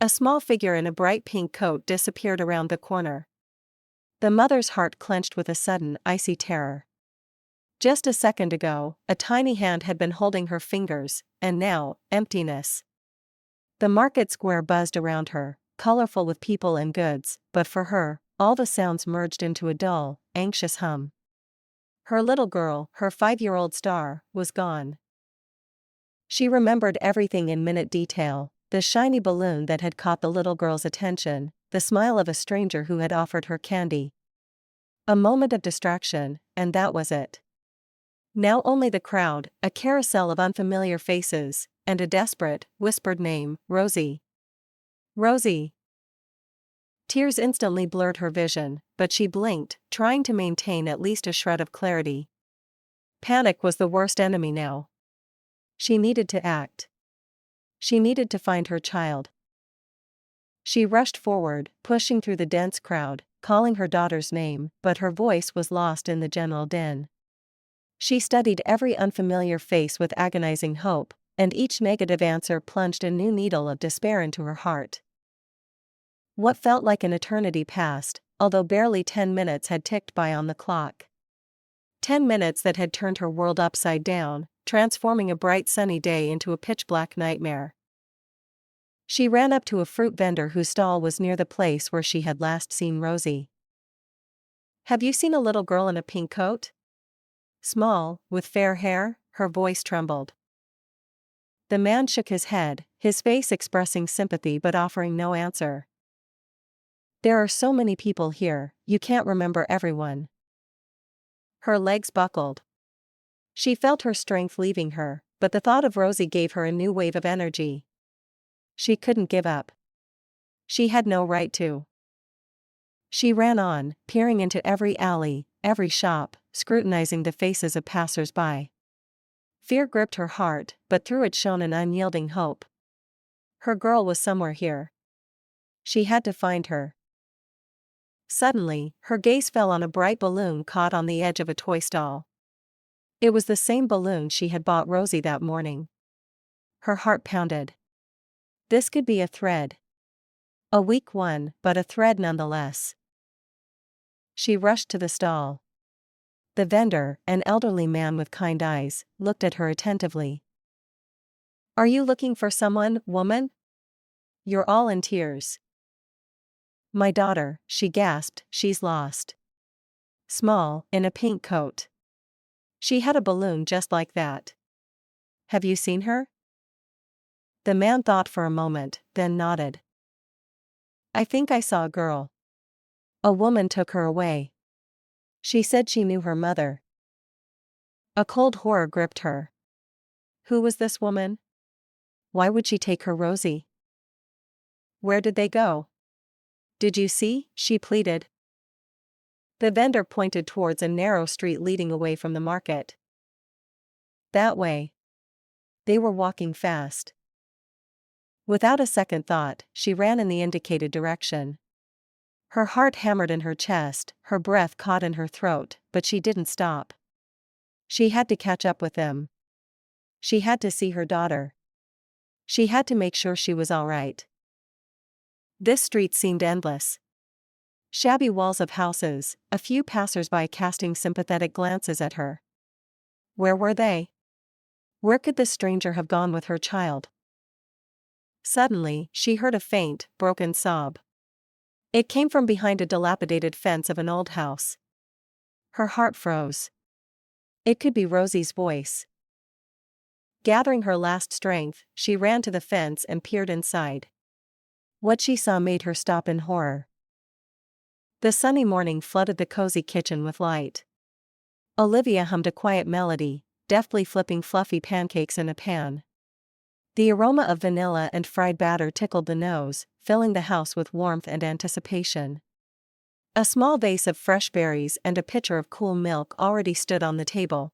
A small figure in a bright pink coat disappeared around the corner. The mother's heart clenched with a sudden, icy terror. Just a second ago, a tiny hand had been holding her fingers, and now, emptiness. The market square buzzed around her, colorful with people and goods, but for her, all the sounds merged into a dull, anxious hum. Her little girl, her 5-year-old star, was gone. She remembered everything in minute detail: the shiny balloon that had caught the little girl's attention, the smile of a stranger who had offered her candy. A moment of distraction, and that was it. Now only the crowd, a carousel of unfamiliar faces, and a desperate, whispered name: Rosie. Rosie. Tears instantly blurred her vision, but she blinked, trying to maintain at least a shred of clarity. Panic was the worst enemy now. She needed to act. She needed to find her child. She rushed forward, pushing through the dense crowd, calling her daughter's name, but her voice was lost in the general din. She studied every unfamiliar face with agonizing hope, and each negative answer plunged a new needle of despair into her heart. What felt like an eternity passed, although barely 10 minutes had ticked by on the clock. 10 minutes that had turned her world upside down, transforming a bright sunny day into a pitch-black nightmare. She ran up to a fruit vendor whose stall was near the place where she had last seen Rosie. "Have you seen a little girl in a pink coat?" Small, with fair hair, her voice trembled. The man shook his head, his face expressing sympathy but offering no answer. "There are so many people here, you can't remember everyone." Her legs buckled. She felt her strength leaving her, but the thought of Rosie gave her a new wave of energy. She couldn't give up. She had no right to. She ran on, peering into every alley, every shop, scrutinizing the faces of passers-by. Fear gripped her heart, but through it shone an unyielding hope. Her girl was somewhere here. She had to find her. Suddenly, her gaze fell on a bright balloon caught on the edge of a toy stall. It was the same balloon she had bought Rosie that morning. Her heart pounded. This could be a thread. A weak one, but a thread nonetheless. She rushed to the stall. The vendor, an elderly man with kind eyes, looked at her attentively. "Are you looking for someone, woman? You're all in tears." "My daughter," she gasped, "she's lost." Small, in a pink coat. She had a balloon just like that. "Have you seen her?" The man thought for a moment, then nodded. "I think I saw a girl. A woman took her away. She said she knew her mother." A cold horror gripped her. Who was this woman? Why would she take her Rosie? Where did they go? "Did you see?" she pleaded. The vendor pointed towards a narrow street leading away from the market. "That way." They were walking fast. Without a second thought, she ran in the indicated direction. Her heart hammered in her chest, her breath caught in her throat, but she didn't stop. She had to catch up with them. She had to see her daughter. She had to make sure she was all right. This street seemed endless. Shabby walls of houses, a few passers-by casting sympathetic glances at her. Where were they? Where could this stranger have gone with her child? Suddenly, she heard a faint, broken sob. It came from behind a dilapidated fence of an old house. Her heart froze. It could be Rosie's voice. Gathering her last strength, she ran to the fence and peered inside. What she saw made her stop in horror. The sunny morning flooded the cozy kitchen with light. Olivia hummed a quiet melody, deftly flipping fluffy pancakes in a pan. The aroma of vanilla and fried batter tickled the nose, filling the house with warmth and anticipation. A small vase of fresh berries and a pitcher of cool milk already stood on the table.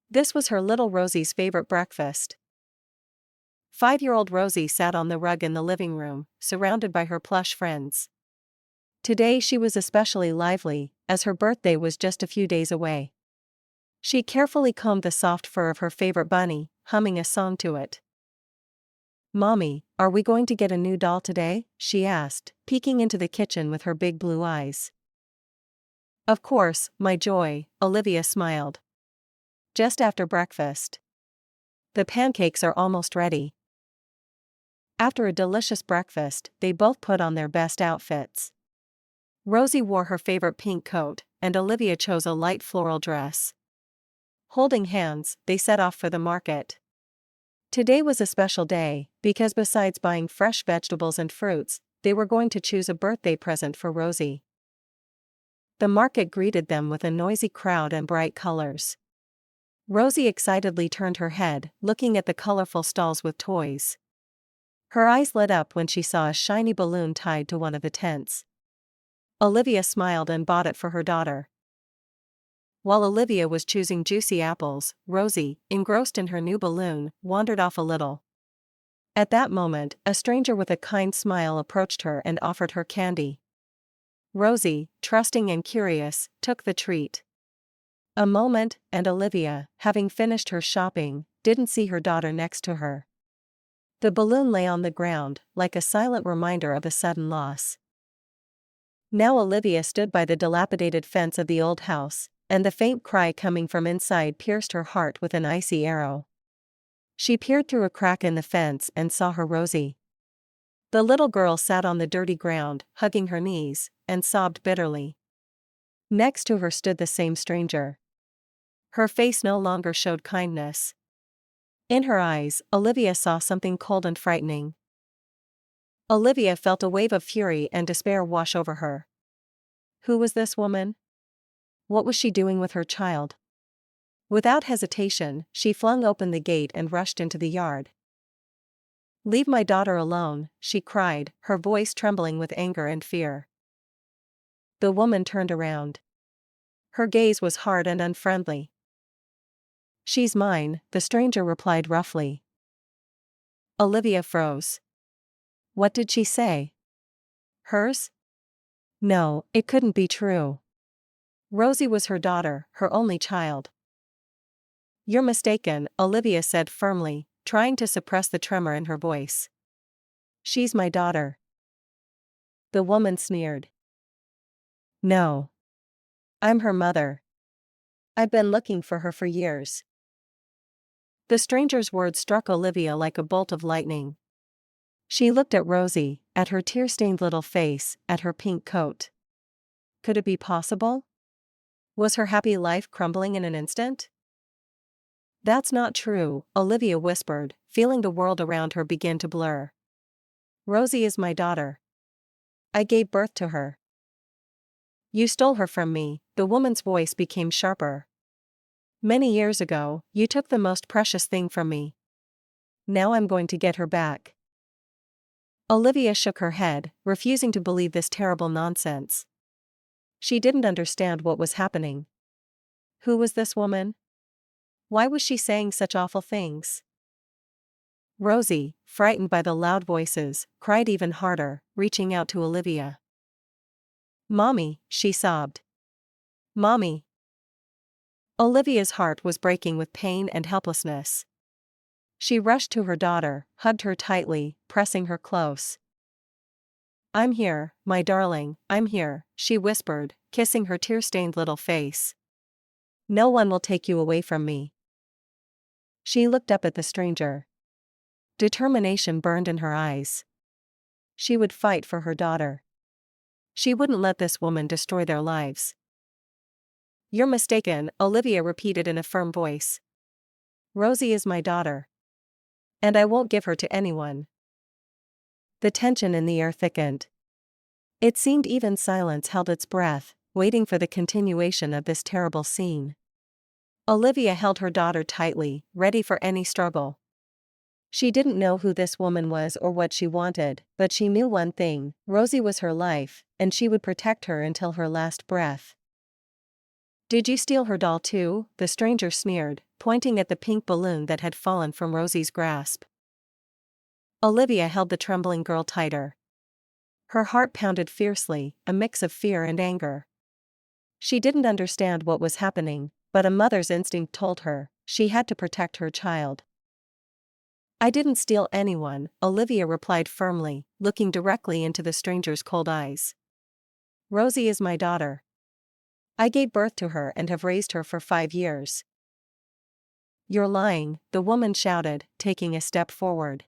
This was her little Rosie's favorite breakfast. 5-year-old Rosie sat on the rug in the living room, surrounded by her plush friends. Today she was especially lively, as her birthday was just a few days away. She carefully combed the soft fur of her favorite bunny, humming a song to it. "Mommy, are we going to get a new doll today?" she asked, peeking into the kitchen with her big blue eyes. "Of course, my joy," Olivia smiled. "Just after breakfast. The pancakes are almost ready." After a delicious breakfast, they both put on their best outfits. Rosie wore her favorite pink coat, and Olivia chose a light floral dress. Holding hands, they set off for the market. Today was a special day, because besides buying fresh vegetables and fruits, they were going to choose a birthday present for Rosie. The market greeted them with a noisy crowd and bright colors. Rosie excitedly turned her head, looking at the colorful stalls with toys. Her eyes lit up when she saw a shiny balloon tied to one of the tents. Olivia smiled and bought it for her daughter. While Olivia was choosing juicy apples, Rosie, engrossed in her new balloon, wandered off a little. At that moment, a stranger with a kind smile approached her and offered her candy. Rosie, trusting and curious, took the treat. A moment, and Olivia, having finished her shopping, didn't see her daughter next to her. The balloon lay on the ground, like a silent reminder of a sudden loss. Now Olivia stood by the dilapidated fence of the old house, and the faint cry coming from inside pierced her heart with an icy arrow. She peered through a crack in the fence and saw her Rosie. The little girl sat on the dirty ground, hugging her knees, and sobbed bitterly. Next to her stood the same stranger. Her face no longer showed kindness. In her eyes, Olivia saw something cold and frightening. Olivia felt a wave of fury and despair wash over her. Who was this woman? What was she doing with her child? Without hesitation, she flung open the gate and rushed into the yard. "Leave my daughter alone," she cried, her voice trembling with anger and fear. The woman turned around. Her gaze was hard and unfriendly. "She's mine," the stranger replied roughly. Olivia froze. What did she say? Hers? No, it couldn't be true. Rosie was her daughter, her only child. "You're mistaken," Olivia said firmly, trying to suppress the tremor in her voice. "She's my daughter." The woman sneered. "No. I'm her mother. I've been looking for her for years." The stranger's words struck Olivia like a bolt of lightning. She looked at Rosie, at her tear-stained little face, at her pink coat. Could it be possible? Was her happy life crumbling in an instant? "That's not true," Olivia whispered, feeling the world around her begin to blur. "Rosie is my daughter. I gave birth to her." "You stole her from me," the woman's voice became sharper. "Many years ago, you took the most precious thing from me. Now I'm going to get her back." Olivia shook her head, refusing to believe this terrible nonsense. She didn't understand what was happening. Who was this woman? Why was she saying such awful things? Rosie, frightened by the loud voices, cried even harder, reaching out to Olivia. "Mommy," she sobbed. "Mommy." Olivia's heart was breaking with pain and helplessness. She rushed to her daughter, hugged her tightly, pressing her close. "I'm here, my darling, I'm here," she whispered, kissing her tear-stained little face. "No one will take you away from me." She looked up at the stranger. Determination burned in her eyes. She would fight for her daughter. She wouldn't let this woman destroy their lives. "You're mistaken," Olivia repeated in a firm voice. "Rosie is my daughter. And I won't give her to anyone." The tension in the air thickened. It seemed even silence held its breath, waiting for the continuation of this terrible scene. Olivia held her daughter tightly, ready for any struggle. She didn't know who this woman was or what she wanted, but she knew one thing: Rosie was her life, and she would protect her until her last breath. "Did you steal her doll too?" the stranger sneered, pointing at the pink balloon that had fallen from Rosie's grasp. Olivia held the trembling girl tighter. Her heart pounded fiercely, a mix of fear and anger. She didn't understand what was happening, but a mother's instinct told her she had to protect her child. I didn't steal anyone, Olivia replied firmly, looking directly into the stranger's cold eyes. Rosie is my daughter. I gave birth to her and have raised her for 5 years. You're lying, the woman shouted, taking a step forward.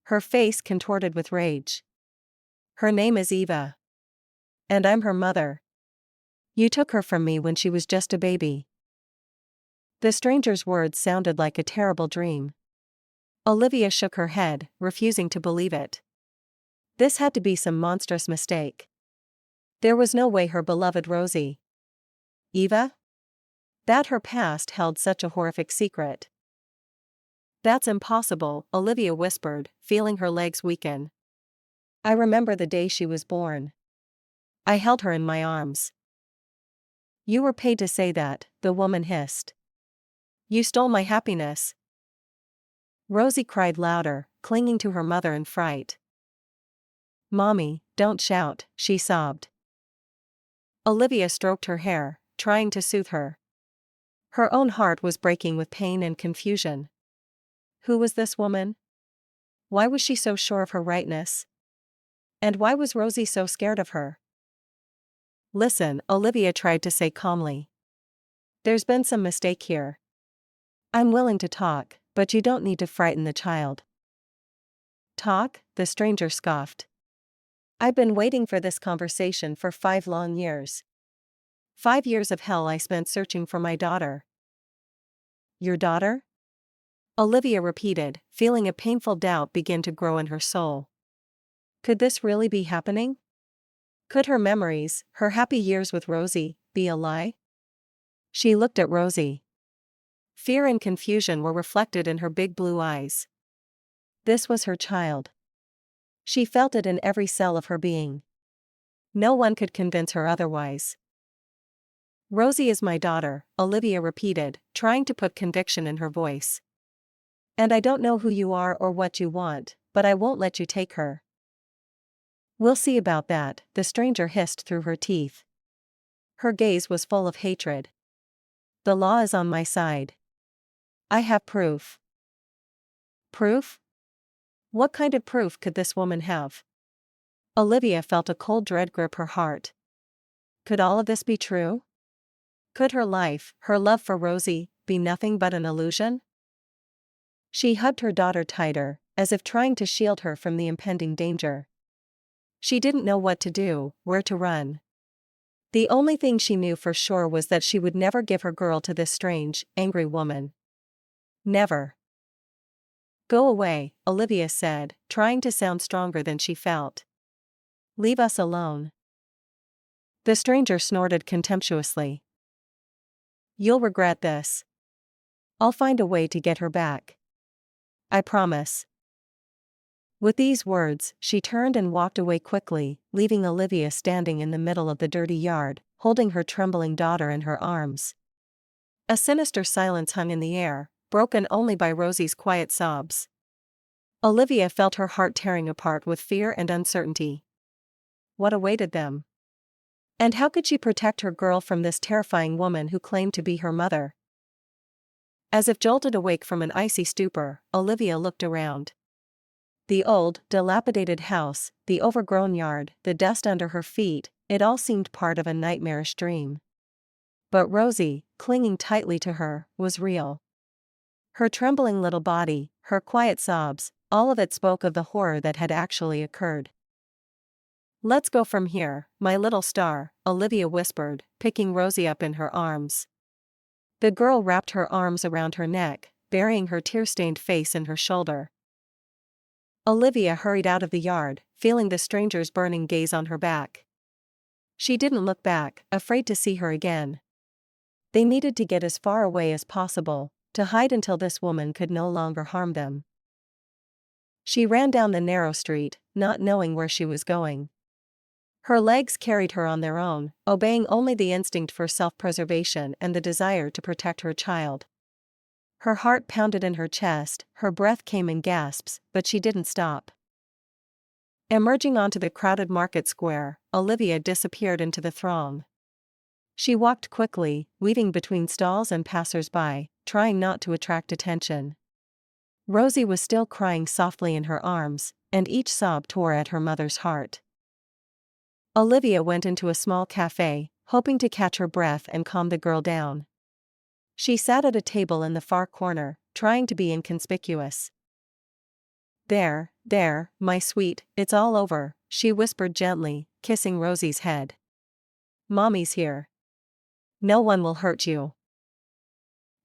Her face contorted with rage. Her name is Eva. And I'm her mother. You took her from me when she was just a baby. The stranger's words sounded like a terrible dream. Olivia shook her head, refusing to believe it. This had to be some monstrous mistake. There was no way her beloved Rosie. Eva? That her past held such a horrific secret. That's impossible, Olivia whispered, feeling her legs weaken. I remember the day she was born. I held her in my arms. You were paid to say that, the woman hissed. You stole my happiness. Rosie cried louder, clinging to her mother in fright. Mommy, don't shout, she sobbed. Olivia stroked her hair, trying to soothe her. Her own heart was breaking with pain and confusion. Who was this woman? Why was she so sure of her rightness? And why was Rosie so scared of her? Listen, Olivia tried to say calmly. There's been some mistake here. I'm willing to talk, but you don't need to frighten the child. Talk? The stranger scoffed. I've been waiting for this conversation for 5 long years. 5 years of hell I spent searching for my daughter. Your daughter? Olivia repeated, feeling a painful doubt begin to grow in her soul. Could this really be happening? Could her memories, her happy years with Rosie, be a lie? She looked at Rosie. Fear and confusion were reflected in her big blue eyes. This was her child. She felt it in every cell of her being. No one could convince her otherwise. Rosie is my daughter, Olivia repeated, trying to put conviction in her voice. And I don't know who you are or what you want, but I won't let you take her. We'll see about that, the stranger hissed through her teeth. Her gaze was full of hatred. The law is on my side. I have proof. Proof? What kind of proof could this woman have? Olivia felt a cold dread grip her heart. Could all of this be true? Could her life, her love for Rosie, be nothing but an illusion? She hugged her daughter tighter, as if trying to shield her from the impending danger. She didn't know what to do, where to run. The only thing she knew for sure was that she would never give her girl to this strange, angry woman. Never. Go away, Olivia said, trying to sound stronger than she felt. Leave us alone. The stranger snorted contemptuously. You'll regret this. I'll find a way to get her back. I promise. With these words, she turned and walked away quickly, leaving Olivia standing in the middle of the dirty yard, holding her trembling daughter in her arms. A sinister silence hung in the air, broken only by Rosie's quiet sobs. Olivia felt her heart tearing apart with fear and uncertainty. What awaited them? And how could she protect her girl from this terrifying woman who claimed to be her mother? As if jolted awake from an icy stupor, Olivia looked around. The old, dilapidated house, the overgrown yard, the dust under her feet, it all seemed part of a nightmarish dream. But Rosie, clinging tightly to her, was real. Her trembling little body, her quiet sobs, all of it spoke of the horror that had actually occurred. Let's go from here, my little star, Olivia whispered, picking Rosie up in her arms. The girl wrapped her arms around her neck, burying her tear-stained face in her shoulder. Olivia hurried out of the yard, feeling the stranger's burning gaze on her back. She didn't look back, afraid to see her again. They needed to get as far away as possible, to hide until this woman could no longer harm them. She ran down the narrow street, not knowing where she was going. Her legs carried her on their own, obeying only the instinct for self-preservation and the desire to protect her child. Her heart pounded in her chest, her breath came in gasps, but she didn't stop. Emerging onto the crowded market square, Olivia disappeared into the throng. She walked quickly, weaving between stalls and passers-by, trying not to attract attention. Rosie was still crying softly in her arms, and each sob tore at her mother's heart. Olivia went into a small cafe, hoping to catch her breath and calm the girl down. She sat at a table in the far corner, trying to be inconspicuous. There, my sweet, it's all over," she whispered gently, kissing Rosie's head. "Mommy's here. No one will hurt you."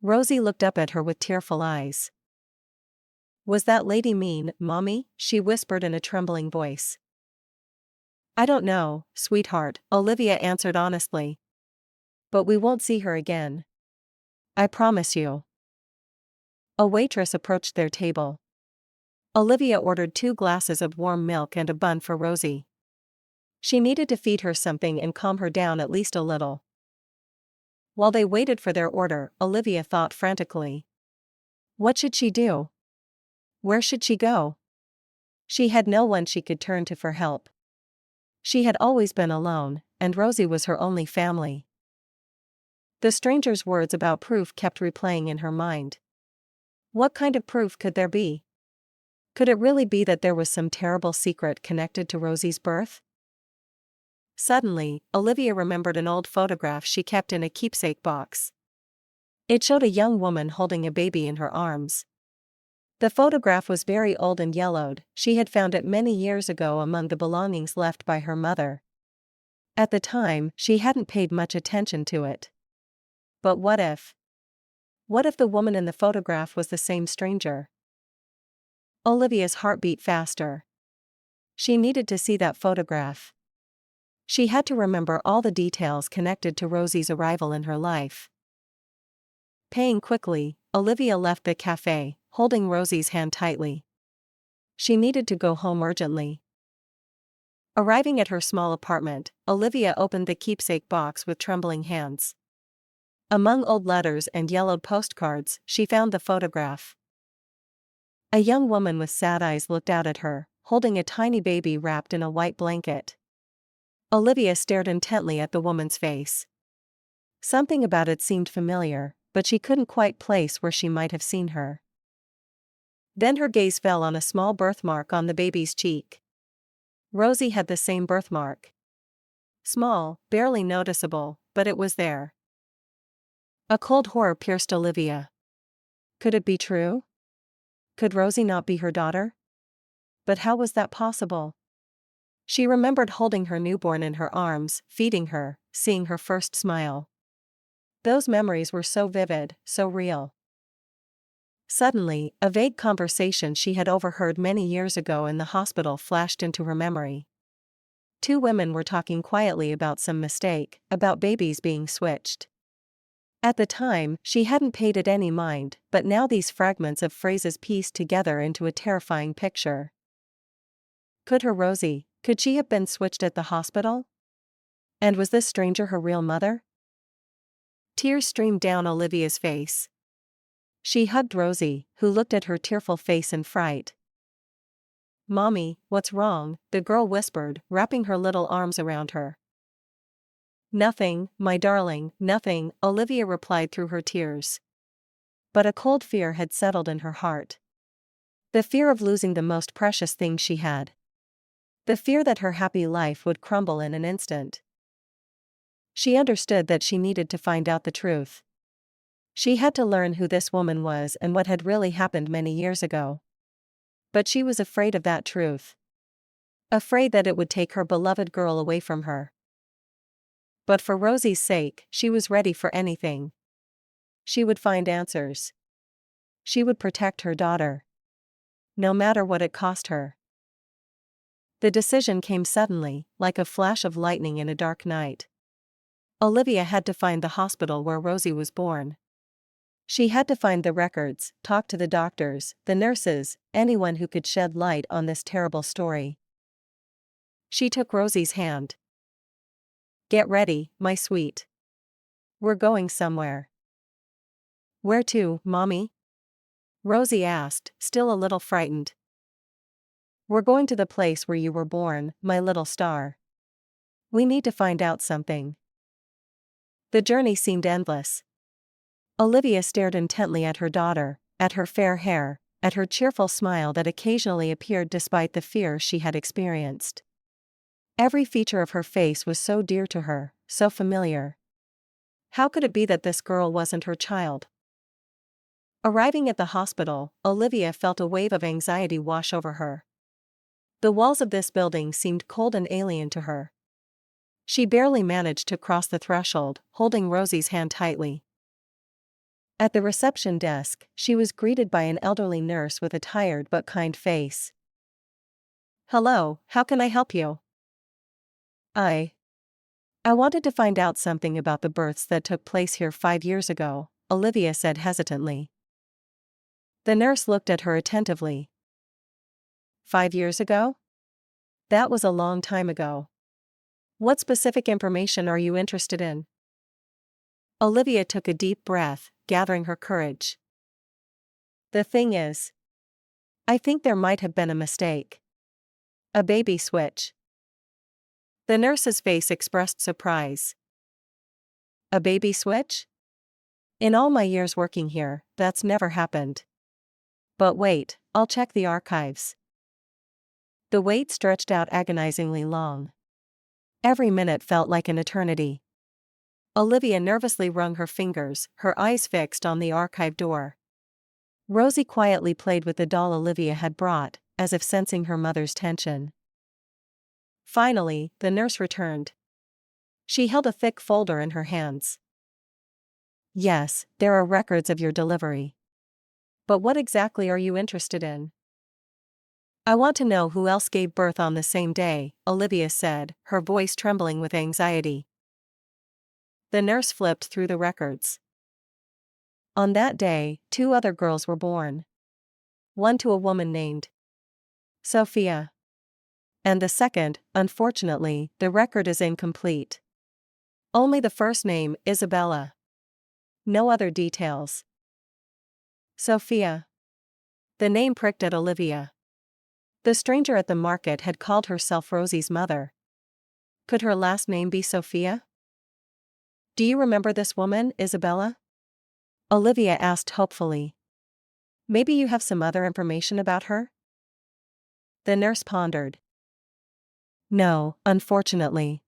Rosie looked up at her with tearful eyes. "Was that lady mean, Mommy?" she whispered in a trembling voice. "I don't know, sweetheart," Olivia answered honestly. "But we won't see her again. I promise you." A waitress approached their table. Olivia ordered 2 glasses of warm milk and a bun for Rosie. She needed to feed her something and calm her down at least a little. While they waited for their order, Olivia thought frantically. What should she do? Where should she go? She had no one she could turn to for help. She had always been alone, and Rosie was her only family. The stranger's words about proof kept replaying in her mind. What kind of proof could there be? Could it really be that there was some terrible secret connected to Rosie's birth? Suddenly, Olivia remembered an old photograph she kept in a keepsake box. It showed a young woman holding a baby in her arms. The photograph was very old and yellowed. She had found it many years ago among the belongings left by her mother. At the time, she hadn't paid much attention to it. But what if? What if the woman in the photograph was the same stranger? Olivia's heart beat faster. She needed to see that photograph. She had to remember all the details connected to Rosie's arrival in her life. Paying quickly, Olivia left the cafe, holding Rosie's hand tightly. She needed to go home urgently. Arriving at her small apartment, Olivia opened the keepsake box with trembling hands. Among old letters and yellowed postcards, she found the photograph. A young woman with sad eyes looked out at her, holding a tiny baby wrapped in a white blanket. Olivia stared intently at the woman's face. Something about it seemed familiar, but she couldn't quite place where she might have seen her. Then her gaze fell on a small birthmark on the baby's cheek. Rosie had the same birthmark. Small, barely noticeable, but it was there. A cold horror pierced Olivia. Could it be true? Could Rosie not be her daughter? But how was that possible? She remembered holding her newborn in her arms, feeding her, seeing her first smile. Those memories were so vivid, so real. Suddenly, a vague conversation she had overheard many years ago in the hospital flashed into her memory. 2 women were talking quietly about some mistake, about babies being switched. At the time, she hadn't paid it any mind, but now these fragments of phrases pieced together into a terrifying picture. Could she have been switched at the hospital? And was this stranger her real mother? Tears streamed down Olivia's face. She hugged Rosie, who looked at her tearful face in fright. "Mommy, what's wrong?" the girl whispered, wrapping her little arms around her. "Nothing, my darling, nothing," Olivia replied through her tears. But a cold fear had settled in her heart. The fear of losing the most precious thing she had. The fear that her happy life would crumble in an instant. She understood that she needed to find out the truth. She had to learn who this woman was and what had really happened many years ago. But she was afraid of that truth. Afraid that it would take her beloved girl away from her. But for Rosie's sake, she was ready for anything. She would find answers. She would protect her daughter. No matter what it cost her. The decision came suddenly, like a flash of lightning in a dark night. Olivia had to find the hospital where Rosie was born. She had to find the records, talk to the doctors, the nurses, anyone who could shed light on this terrible story. She took Rosie's hand. "Get ready, my sweet. We're going somewhere." "Where to, Mommy?" Rosie asked, still a little frightened. "We're going to the place where you were born, my little star. We need to find out something." The journey seemed endless. Olivia stared intently at her daughter, at her fair hair, at her cheerful smile that occasionally appeared despite the fear she had experienced. Every feature of her face was so dear to her, so familiar. How could it be that this girl wasn't her child? Arriving at the hospital, Olivia felt a wave of anxiety wash over her. The walls of this building seemed cold and alien to her. She barely managed to cross the threshold, holding Rosie's hand tightly. At the reception desk, she was greeted by an elderly nurse with a tired but kind face. "Hello, how can I help you?" I wanted to find out something about the births that took place here 5 years ago," Olivia said hesitantly. The nurse looked at her attentively. 5 years ago? That was a long time ago. What specific information are you interested in? Olivia took a deep breath, gathering her courage. The thing is, I think there might have been a mistake. A baby switch. The nurse's face expressed surprise. A baby switch? In all my years working here, that's never happened. But wait, I'll check the archives. The wait stretched out agonizingly long. Every minute felt like an eternity. Olivia nervously wrung her fingers, her eyes fixed on the archive door. Rosie quietly played with the doll Olivia had brought, as if sensing her mother's tension. Finally, the nurse returned. She held a thick folder in her hands. "Yes, there are records of your delivery. But what exactly are you interested in?" "I want to know who else gave birth on the same day," Olivia said, her voice trembling with anxiety. The nurse flipped through the records. On that day, 2 other girls were born. One to a woman named Sophia. And the second, unfortunately, the record is incomplete. Only the first name, Isabella. No other details. Sophia. The name pricked at Olivia. The stranger at the market had called herself Rosie's mother. Could her last name be Sophia? "Do you remember this woman, Isabella?" Olivia asked hopefully. "Maybe you have some other information about her?" The nurse pondered. "No, unfortunately.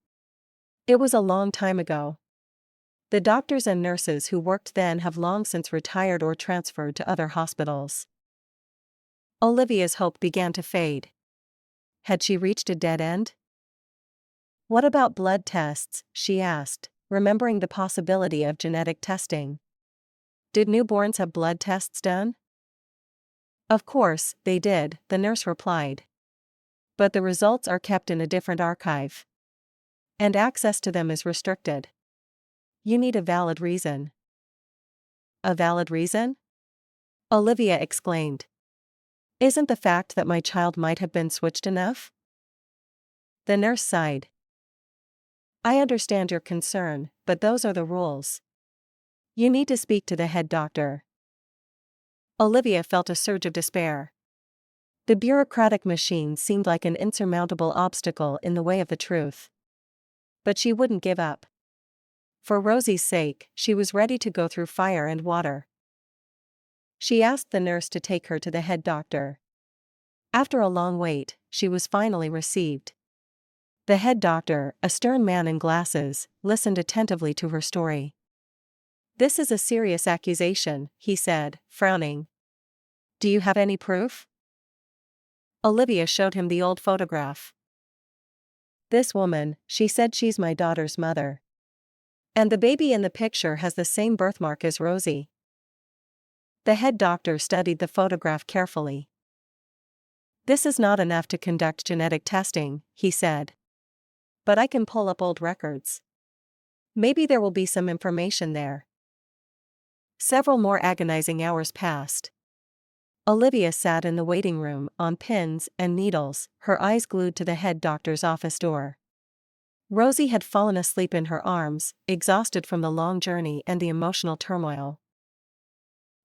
It was a long time ago. The doctors and nurses who worked then have long since retired or transferred to other hospitals." Olivia's hope began to fade. Had she reached a dead end? "What about blood tests?" she asked, remembering the possibility of genetic testing. "Did newborns have blood tests done?" "Of course, they did," the nurse replied. "But the results are kept in a different archive. And access to them is restricted. You need a valid reason." "A valid reason?" Olivia exclaimed. "Isn't the fact that my child might have been switched enough?" The nurse sighed. "I understand your concern, but those are the rules. You need to speak to the head doctor." Olivia felt a surge of despair. The bureaucratic machine seemed like an insurmountable obstacle in the way of the truth. But she wouldn't give up. For Rosie's sake, she was ready to go through fire and water. She asked the nurse to take her to the head doctor. After a long wait, she was finally received. The head doctor, a stern man in glasses, listened attentively to her story. "This is a serious accusation," he said, frowning. "Do you have any proof?" Olivia showed him the old photograph. "This woman, she said she's my daughter's mother. And the baby in the picture has the same birthmark as Rosie." The head doctor studied the photograph carefully. "This is not enough to conduct genetic testing," he said. "But I can pull up old records. Maybe there will be some information there." Several more agonizing hours passed. Olivia sat in the waiting room, on pins and needles, her eyes glued to the head doctor's office door. Rosie had fallen asleep in her arms, exhausted from the long journey and the emotional turmoil.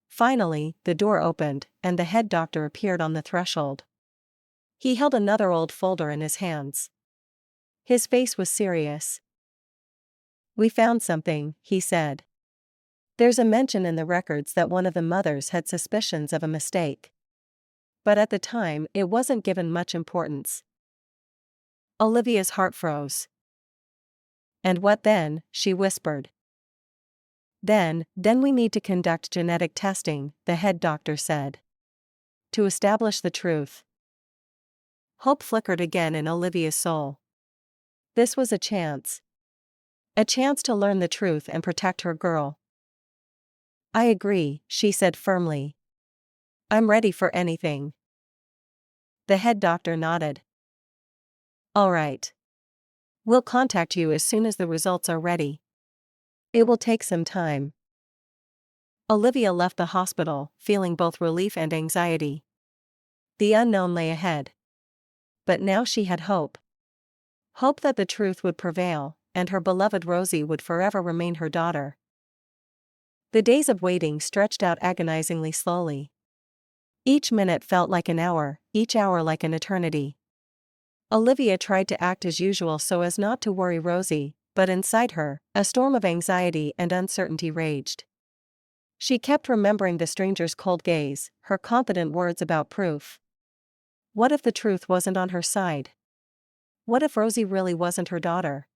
Finally, the door opened, and the head doctor appeared on the threshold. He held another old folder in his hands. His face was serious. "We found something," he said. "There's a mention in the records that one of the mothers had suspicions of a mistake. but at the time it wasn't given much importance. Olivia's heart froze. "And what then?" she whispered. Then we need to conduct genetic testing," the head doctor said. "To establish the truth." Hope flickered again in Olivia's soul. This was a chance. A chance to learn the truth and protect her girl. "I agree," she said firmly. "I'm ready for anything." The head doctor nodded. "All right. We'll contact you as soon as the results are ready. It will take some time." Olivia left the hospital, feeling both relief and anxiety. The unknown lay ahead. But now she had hope. Hope that the truth would prevail, and her beloved Rosie would forever remain her daughter. The days of waiting stretched out agonizingly slowly. Each minute felt like an hour, each hour like an eternity. Olivia tried to act as usual so as not to worry Rosie, but inside her, a storm of anxiety and uncertainty raged. She kept remembering the stranger's cold gaze, her confident words about proof. What if the truth wasn't on her side? What if Rosie really wasn't her daughter?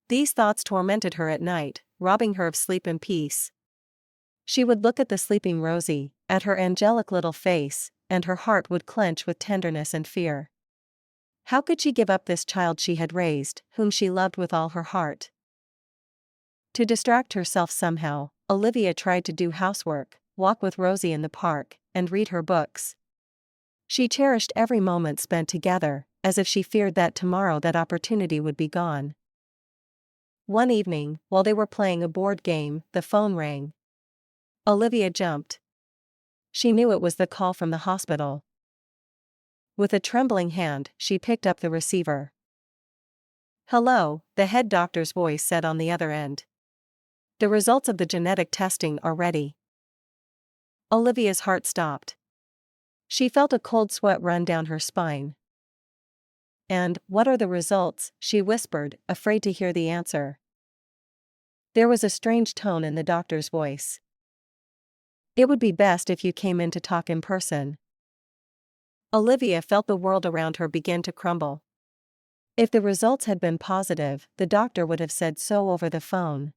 These thoughts tormented her at night, robbing her of sleep and peace. She would look at the sleeping Rosie, at her angelic little face, and her heart would clench with tenderness and fear. How could she give up this child she had raised, whom she loved with all her heart? To distract herself somehow, Olivia tried to do housework, walk with Rosie in the park, and read her books. She cherished every moment spent together, as if she feared that tomorrow that opportunity would be gone. One evening, while they were playing a board game, the phone rang. Olivia jumped. She knew it was the call from the hospital. With a trembling hand, she picked up the receiver. "Hello," the head doctor's voice said on the other end. "The results of the genetic testing are ready." Olivia's heart stopped. She felt a cold sweat run down her spine. "And what are the results?" she whispered, afraid to hear the answer. There was a strange tone in the doctor's voice. "It would be best if you came in to talk in person." Olivia felt the world around her begin to crumble. If the results had been positive, the doctor would have said so over the phone.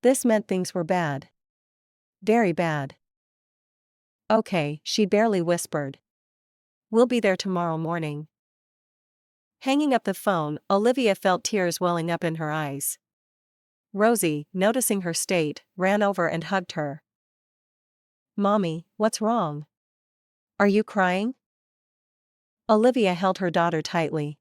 This meant things were bad. Very bad. "Okay," she barely whispered. "We'll be there tomorrow morning." Hanging up the phone, Olivia felt tears welling up in her eyes. Rosie, noticing her state, ran over and hugged her. "Mommy, what's wrong? Are you crying?" Olivia held her daughter tightly.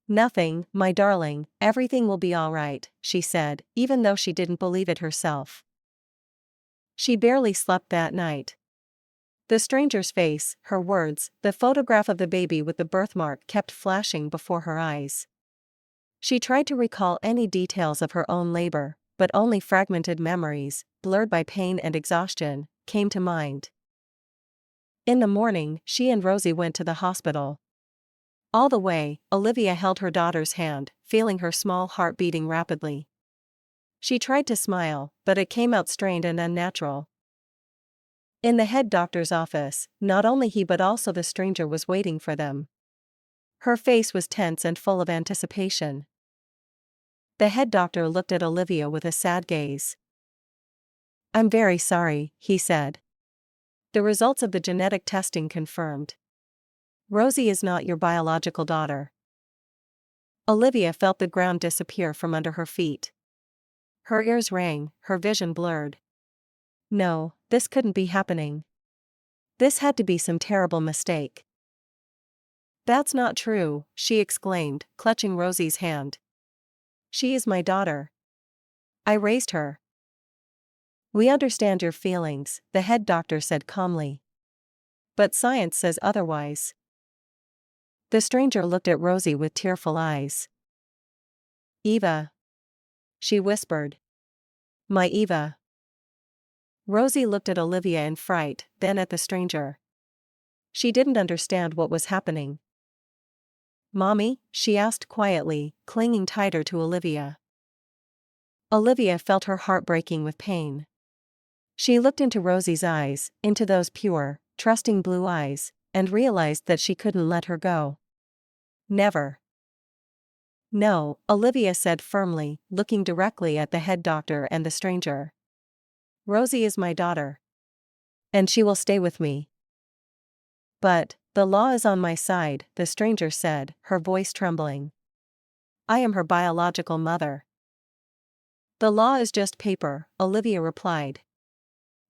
"Nothing, my darling, everything will be all right," she said, even though she didn't believe it herself. She barely slept that night. The stranger's face, her words, the photograph of the baby with the birthmark kept flashing before her eyes. She tried to recall any details of her own labor, but only fragmented memories, blurred by pain and exhaustion, came to mind. In the morning, she and Rosie went to the hospital. All the way, Olivia held her daughter's hand, feeling her small heart beating rapidly. She tried to smile, but it came out strained and unnatural. In the head doctor's office, not only he but also the stranger was waiting for them. Her face was tense and full of anticipation. The head doctor looked at Olivia with a sad gaze. "I'm very sorry," he said. "The results of the genetic testing confirmed. Rosie is not your biological daughter." Olivia felt the ground disappear from under her feet. Her ears rang, her vision blurred. No, this couldn't be happening. This had to be some terrible mistake. "That's not true," she exclaimed, clutching Rosie's hand. "She is my daughter. I raised her." "We understand your feelings," the head doctor said calmly. "But science says otherwise." The stranger looked at Rosie with tearful eyes. "Eva," she whispered. "My Eva." Rosie looked at Olivia in fright, then at the stranger. She didn't understand what was happening. "Mommy?" she asked quietly, clinging tighter to Olivia. Olivia felt her heart breaking with pain. She looked into Rosie's eyes, into those pure, trusting blue eyes, and realized that she couldn't let her go. Never. No, Olivia said firmly, looking directly at the head doctor and the stranger. Rosie is my daughter. And she will stay with me. But, the law is on my side, the stranger said, her voice trembling. I am her biological mother. The law is just paper, Olivia replied.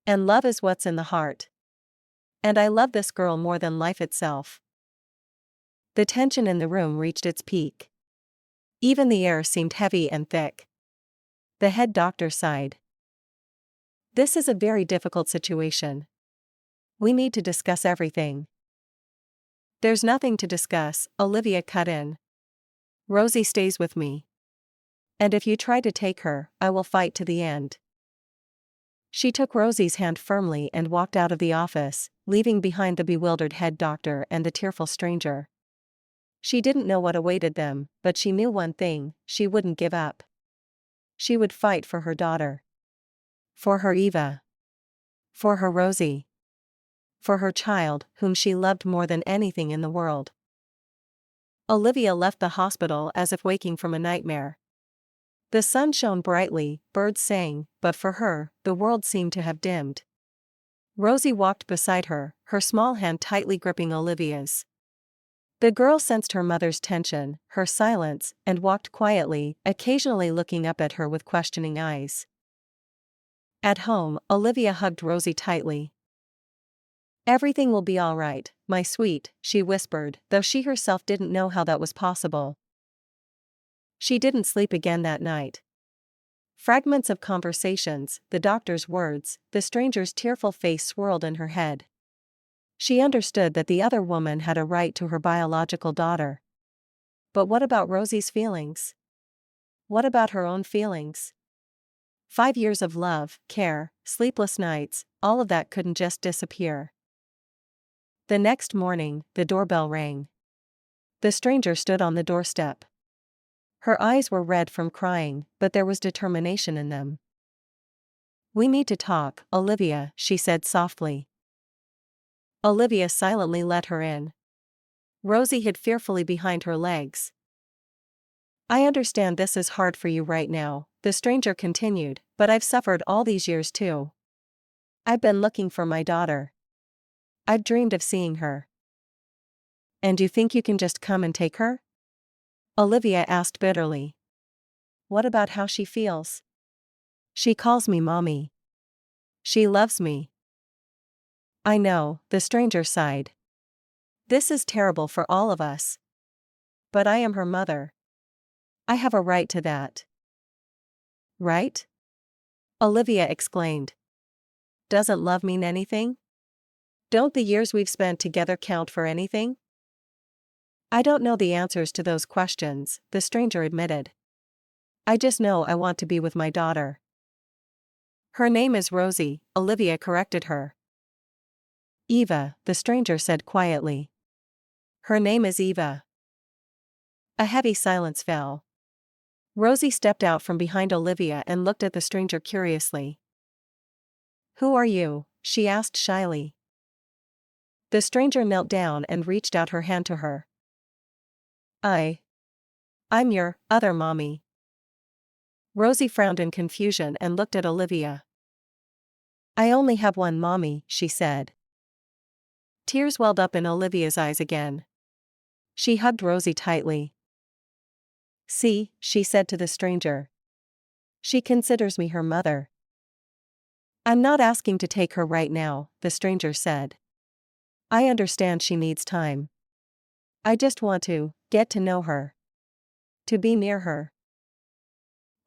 And love is what's in the heart. And I love this girl more than life itself. The tension in the room reached its peak. Even the air seemed heavy and thick. The head doctor sighed. This is a very difficult situation. We need to discuss everything. There's nothing to discuss, Olivia cut in. Rosie stays with me. And if you try to take her, I will fight to the end. She took Rosie's hand firmly and walked out of the office, leaving behind the bewildered head doctor and the tearful stranger. She didn't know what awaited them, but she knew one thing: she wouldn't give up. She would fight for her daughter. For her Eva. For her Rosie. For her child, whom she loved more than anything in the world. Olivia left the hospital as if waking from a nightmare. The sun shone brightly, birds sang, but for her, the world seemed to have dimmed. Rosie walked beside her, her small hand tightly gripping Olivia's. The girl sensed her mother's tension, her silence, and walked quietly, occasionally looking up at her with questioning eyes. At home, Olivia hugged Rosie tightly. Everything will be all right, my sweet, she whispered, though she herself didn't know how that was possible. She didn't sleep again that night. Fragments of conversations, the doctor's words, the stranger's tearful face swirled in her head. She understood that the other woman had a right to her biological daughter. But what about Rosie's feelings? What about her own feelings? 5 years of love, care, sleepless nights, all of that couldn't just disappear. The next morning, the doorbell rang. The stranger stood on the doorstep. Her eyes were red from crying, but there was determination in them. We need to talk, Olivia, she said softly. Olivia silently let her in. Rosie hid fearfully behind her legs. I understand this is hard for you right now, the stranger continued, but I've suffered all these years too. I've been looking for my daughter. I've dreamed of seeing her. And you think you can just come and take her? Olivia asked bitterly. What about how she feels? She calls me mommy. She loves me. I know, the stranger sighed. This is terrible for all of us. But I am her mother. I have a right to that. Right? Olivia exclaimed. Doesn't love mean anything? Don't the years we've spent together count for anything? I don't know the answers to those questions, the stranger admitted. I just know I want to be with my daughter. Her name is Rosie, Olivia corrected her. Eva, the stranger said quietly. Her name is Eva. A heavy silence fell. Rosie stepped out from behind Olivia and looked at the stranger curiously. Who are you? She asked shyly. The stranger knelt down and reached out her hand to her. I'm your other mommy. Rosie frowned in confusion and looked at Olivia. I only have one mommy, she said. Tears welled up in Olivia's eyes again. She hugged Rosie tightly. See, she said to the stranger. She considers me her mother. I'm not asking to take her right now, the stranger said. I understand she needs time. I just want to get to know her. To be near her.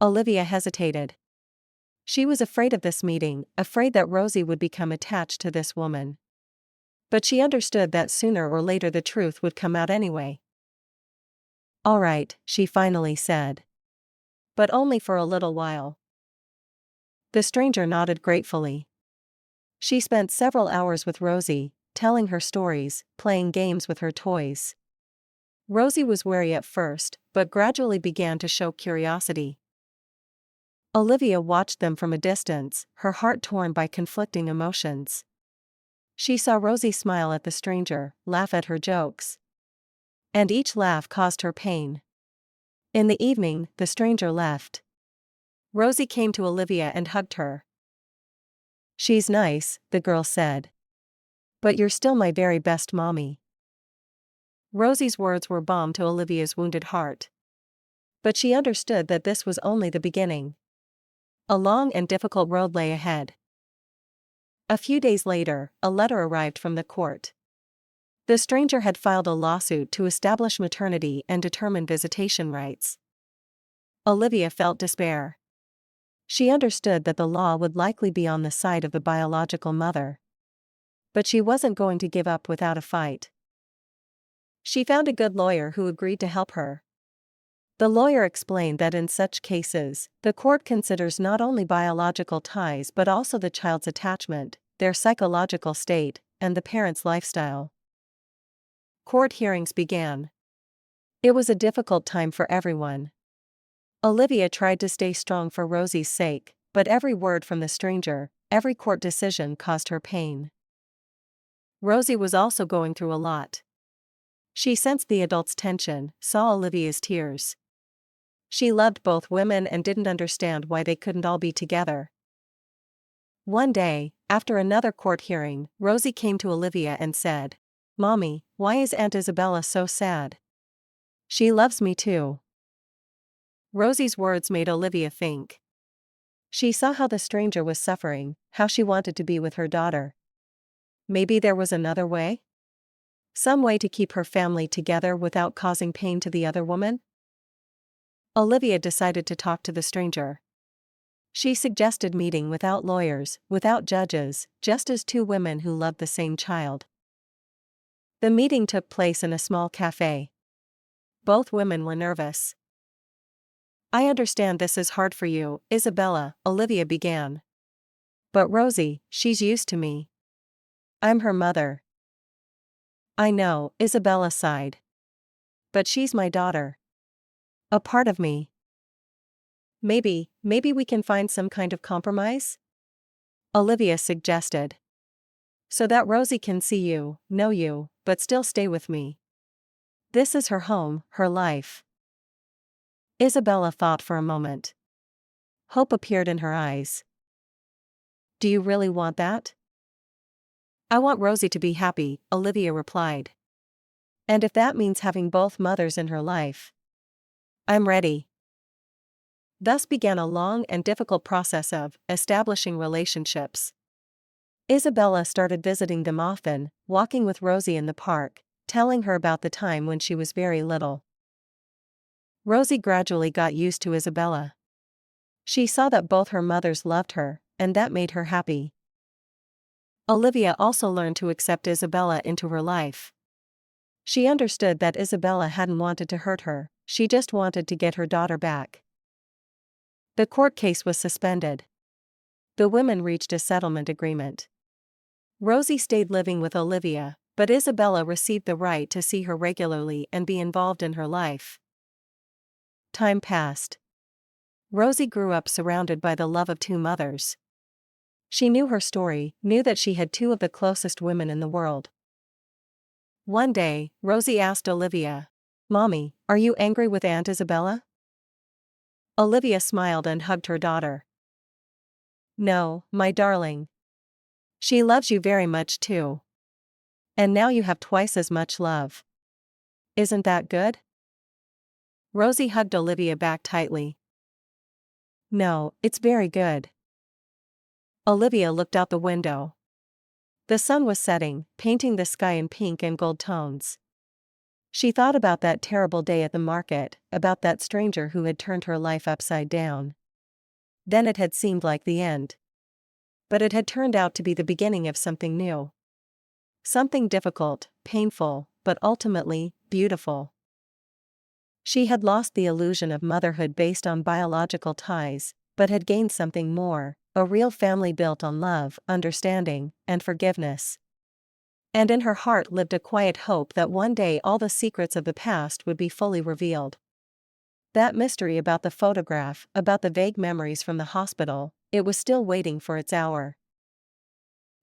Olivia hesitated. She was afraid of this meeting, afraid that Rosie would become attached to this woman. But she understood that sooner or later the truth would come out anyway. All right, she finally said. But only for a little while. The stranger nodded gratefully. She spent several hours with Rosie, telling her stories, playing games with her toys. Rosie was wary at first, but gradually began to show curiosity. Olivia watched them from a distance, her heart torn by conflicting emotions. She saw Rosie smile at the stranger, laugh at her jokes. And each laugh caused her pain. In the evening, the stranger left. Rosie came to Olivia and hugged her. "She's nice," the girl said. "But you're still my very best mommy." Rosie's words were balm to Olivia's wounded heart. But she understood that this was only the beginning. A long and difficult road lay ahead. A few days later, a letter arrived from the court. The stranger had filed a lawsuit to establish maternity and determine visitation rights. Olivia felt despair. She understood that the law would likely be on the side of the biological mother. But she wasn't going to give up without a fight. She found a good lawyer who agreed to help her. The lawyer explained that in such cases, the court considers not only biological ties but also the child's attachment, their psychological state, and the parent's lifestyle. Court hearings began. It was a difficult time for everyone. Olivia tried to stay strong for Rosie's sake, but every word from the stranger, every court decision caused her pain. Rosie was also going through a lot. She sensed the adults' tension, saw Olivia's tears. She loved both women and didn't understand why they couldn't all be together. One day, after another court hearing, Rosie came to Olivia and said, "Mommy, why is Aunt Isabella so sad? She loves me too." Rosie's words made Olivia think. She saw how the stranger was suffering, how she wanted to be with her daughter. Maybe there was another way? Some way to keep her family together without causing pain to the other woman? Olivia decided to talk to the stranger. She suggested meeting without lawyers, without judges, just as two women who loved the same child. The meeting took place in a small cafe. Both women were nervous. "I understand this is hard for you, Isabella," Olivia began. "But Rosie, she's used to me. I'm her mother." "I know," Isabella sighed. "But she's my daughter. A part of me. Maybe we can find some kind of compromise?" Olivia suggested. "So that Rosie can see you, know you, but still stay with me. This is her home, her life." Isabella thought for a moment. Hope appeared in her eyes. "Do you really want that?" "I want Rosie to be happy," Olivia replied. "And if that means having both mothers in her life, I'm ready." Thus began a long and difficult process of establishing relationships. Isabella started visiting them often, walking with Rosie in the park, telling her about the time when she was very little. Rosie gradually got used to Isabella. She saw that both her mothers loved her, and that made her happy. Olivia also learned to accept Isabella into her life. She understood that Isabella hadn't wanted to hurt her, she just wanted to get her daughter back. The court case was suspended. The women reached a settlement agreement. Rosie stayed living with Olivia, but Isabella received the right to see her regularly and be involved in her life. Time passed. Rosie grew up surrounded by the love of two mothers. She knew her story, knew that she had two of the closest women in the world. One day, Rosie asked Olivia, "Mommy, are you angry with Aunt Isabella?" Olivia smiled and hugged her daughter. "No, my darling. She loves you very much too. And now you have twice as much love. Isn't that good?" Rosie hugged Olivia back tightly. "No, it's very good." Olivia looked out the window. The sun was setting, painting the sky in pink and gold tones. She thought about that terrible day at the market, about that stranger who had turned her life upside down. Then it had seemed like the end. But it had turned out to be the beginning of something new. Something difficult, painful, but ultimately, beautiful. She had lost the illusion of motherhood based on biological ties, but had gained something more, a real family built on love, understanding, and forgiveness. And in her heart lived a quiet hope that one day all the secrets of the past would be fully revealed. That mystery about the photograph, about the vague memories from the hospital, it was still waiting for its hour.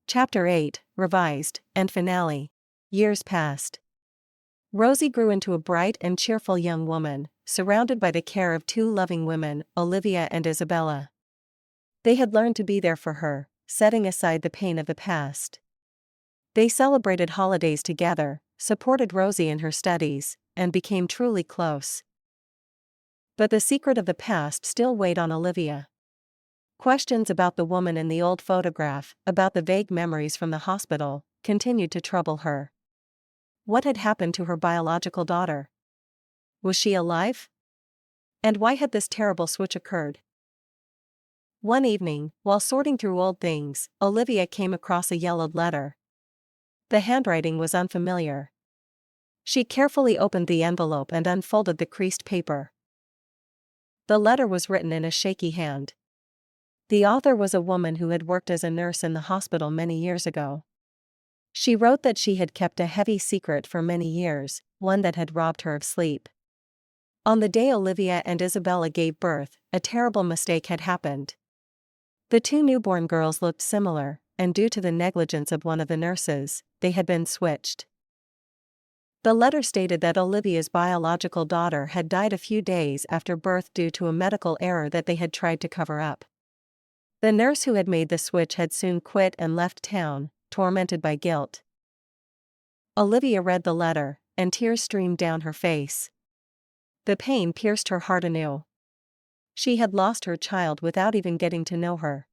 Chapter 8, Revised, and Finale. Years passed. Rosie grew into a bright and cheerful young woman, surrounded by the care of two loving women, Olivia and Isabella. They had learned to be there for her, setting aside the pain of the past. They celebrated holidays together, supported Rosie in her studies, and became truly close. But the secret of the past still weighed on Olivia. Questions about the woman in the old photograph, about the vague memories from the hospital, continued to trouble her. What had happened to her biological daughter? Was she alive? And why had this terrible switch occurred? One evening, while sorting through old things, Olivia came across a yellowed letter. The handwriting was unfamiliar. She carefully opened the envelope and unfolded the creased paper. The letter was written in a shaky hand. The author was a woman who had worked as a nurse in the hospital many years ago. She wrote that she had kept a heavy secret for many years, one that had robbed her of sleep. On the day Olivia and Isabella gave birth, a terrible mistake had happened. The two newborn girls looked similar, and due to the negligence of one of the nurses, they had been switched. The letter stated that Olivia's biological daughter had died a few days after birth due to a medical error that they had tried to cover up. The nurse who had made the switch had soon quit and left town, tormented by guilt. Olivia read the letter, and tears streamed down her face. The pain pierced her heart anew. She had lost her child without even getting to know her.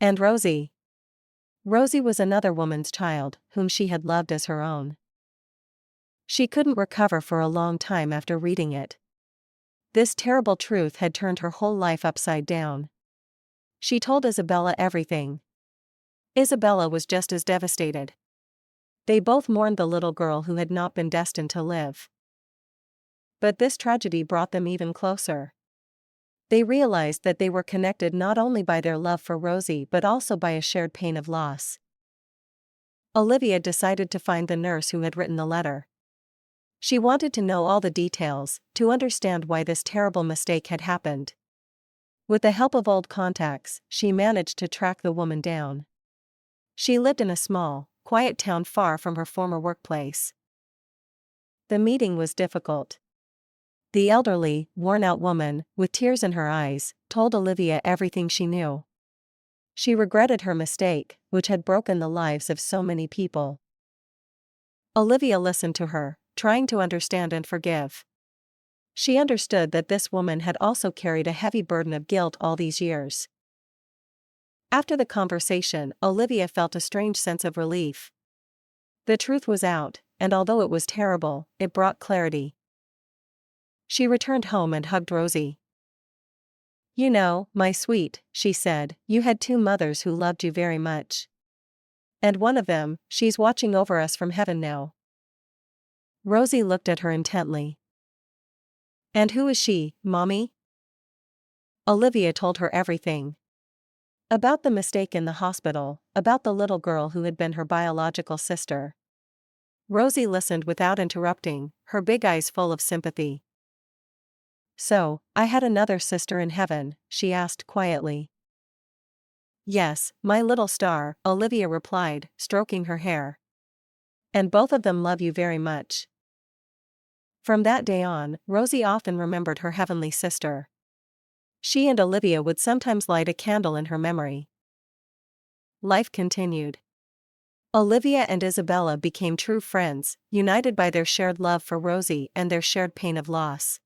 And Rosie? Rosie was another woman's child, whom she had loved as her own. She couldn't recover for a long time after reading it. This terrible truth had turned her whole life upside down. She told Isabella everything. Isabella was just as devastated. They both mourned the little girl who had not been destined to live. But this tragedy brought them even closer. They realized that they were connected not only by their love for Rosie but also by a shared pain of loss. Olivia decided to find the nurse who had written the letter. She wanted to know all the details, to understand why this terrible mistake had happened. With the help of old contacts, she managed to track the woman down. She lived in a small, quiet town far from her former workplace. The meeting was difficult. The elderly, worn-out woman, with tears in her eyes, told Olivia everything she knew. She regretted her mistake, which had broken the lives of so many people. Olivia listened to her, trying to understand and forgive. She understood that this woman had also carried a heavy burden of guilt all these years. After the conversation, Olivia felt a strange sense of relief. The truth was out, and although it was terrible, it brought clarity. She returned home and hugged Rosie. "You know, my sweet," she said, "you had two mothers who loved you very much. And one of them, she's watching over us from heaven now." Rosie looked at her intently. "And who is she, Mommy?" Olivia told her everything. About the mistake in the hospital, about the little girl who had been her biological sister. Rosie listened without interrupting, her big eyes full of sympathy. "So, I had another sister in heaven?" she asked quietly. "Yes, my little star," Olivia replied, stroking her hair. "And both of them love you very much." From that day on, Rosie often remembered her heavenly sister. She and Olivia would sometimes light a candle in her memory. Life continued. Olivia and Isabella became true friends, united by their shared love for Rosie and their shared pain of loss.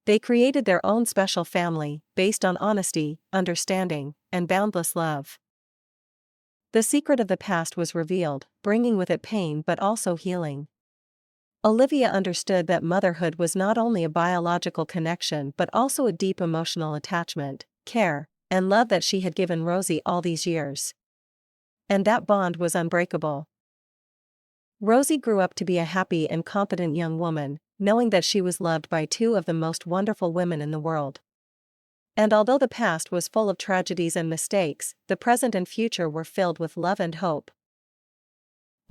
They created their own special family, based on honesty, understanding, and boundless love. The secret of the past was revealed, bringing with it pain but also healing. Olivia understood that motherhood was not only a biological connection but also a deep emotional attachment, care, and love that she had given Rosie all these years. And that bond was unbreakable. Rosie grew up to be a happy and confident young woman, knowing that she was loved by two of the most wonderful women in the world. And although the past was full of tragedies and mistakes, the present and future were filled with love and hope.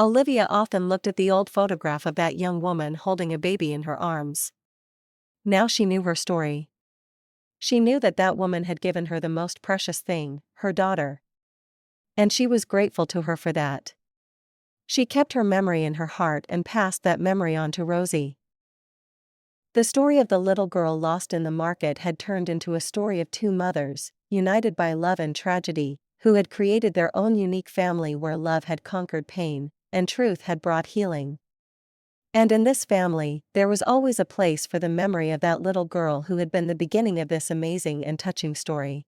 Olivia often looked at the old photograph of that young woman holding a baby in her arms. Now she knew her story. She knew that that woman had given her the most precious thing, her daughter. And she was grateful to her for that. She kept her memory in her heart and passed that memory on to Rosie. The story of the little girl lost in the market had turned into a story of two mothers, united by love and tragedy, who had created their own unique family where love had conquered pain, and truth had brought healing. And in this family, there was always a place for the memory of that little girl who had been the beginning of this amazing and touching story.